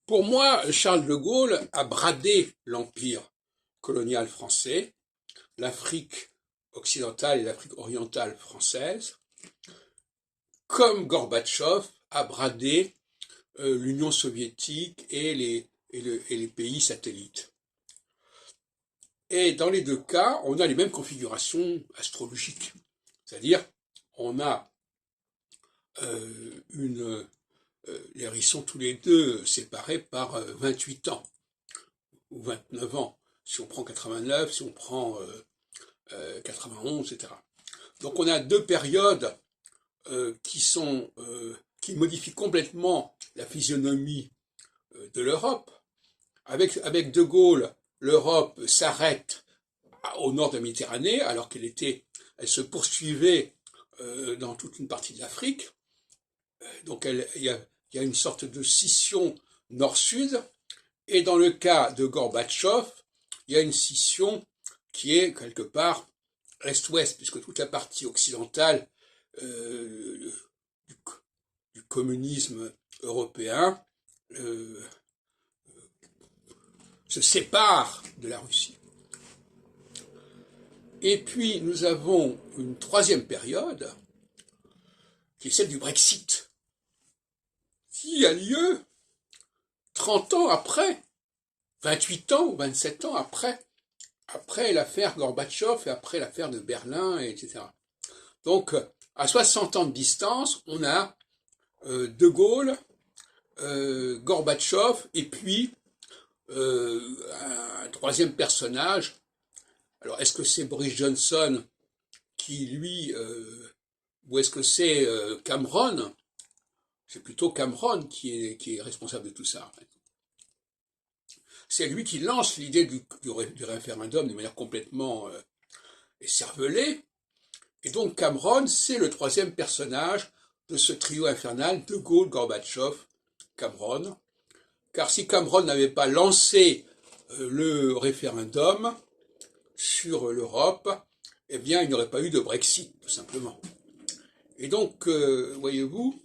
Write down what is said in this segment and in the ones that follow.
Pour moi, Charles de Gaulle a bradé l'empire colonial français, l'Afrique occidentale et l'Afrique orientale française, comme Gorbatchev a bradé l'Union soviétique et les pays satellites. Et dans les deux cas, on a les mêmes configurations astrologiques. C'est-à-dire, on a ils sont tous les deux séparés par 28 ans, ou 29 ans, si on prend 89, si on prend 91, etc. Donc on a deux périodes qui modifient complètement la physionomie de l'Europe. Avec De Gaulle, l'Europe s'arrête au nord de la Méditerranée, alors elle se poursuivait dans toute une partie de l'Afrique. Donc il y a une sorte de scission nord-sud. Et dans le cas de Gorbatchev, il y a une scission qui est quelque part est-ouest, puisque toute la partie occidentale du communisme européen se sépare de la Russie. Et puis nous avons une troisième période, qui est celle du Brexit, qui a lieu 30 ans après, 28 ans ou 27 ans après l'affaire Gorbatchev et après l'affaire de Berlin, etc. Donc, à 60 ans de distance, on a De Gaulle, Gorbatchev, et puis un troisième personnage. Alors, est-ce que c'est Boris Johnson qui, lui, ou est-ce que c'est Cameron? C'est plutôt Cameron qui est responsable de tout ça. En fait. C'est lui qui lance l'idée du référendum de manière complètement écervelée. Et donc Cameron, c'est le troisième personnage de ce trio infernal de Gaulle, Gorbatchev, Cameron. Car si Cameron n'avait pas lancé le référendum sur l'Europe, eh bien il n'y aurait pas eu de Brexit, tout simplement. Et donc, voyez-vous,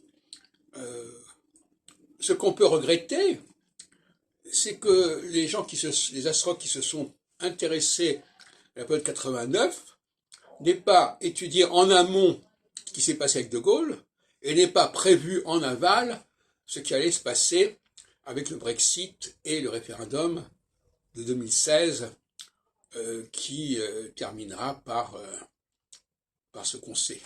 ce qu'on peut regretter, c'est que les astrologues qui se sont intéressés à la période 89 n'aient pas étudié en amont ce qui s'est passé avec De Gaulle et n'aient pas prévu en aval ce qui allait se passer avec le Brexit et le référendum de 2016 qui terminera par ce qu'on sait.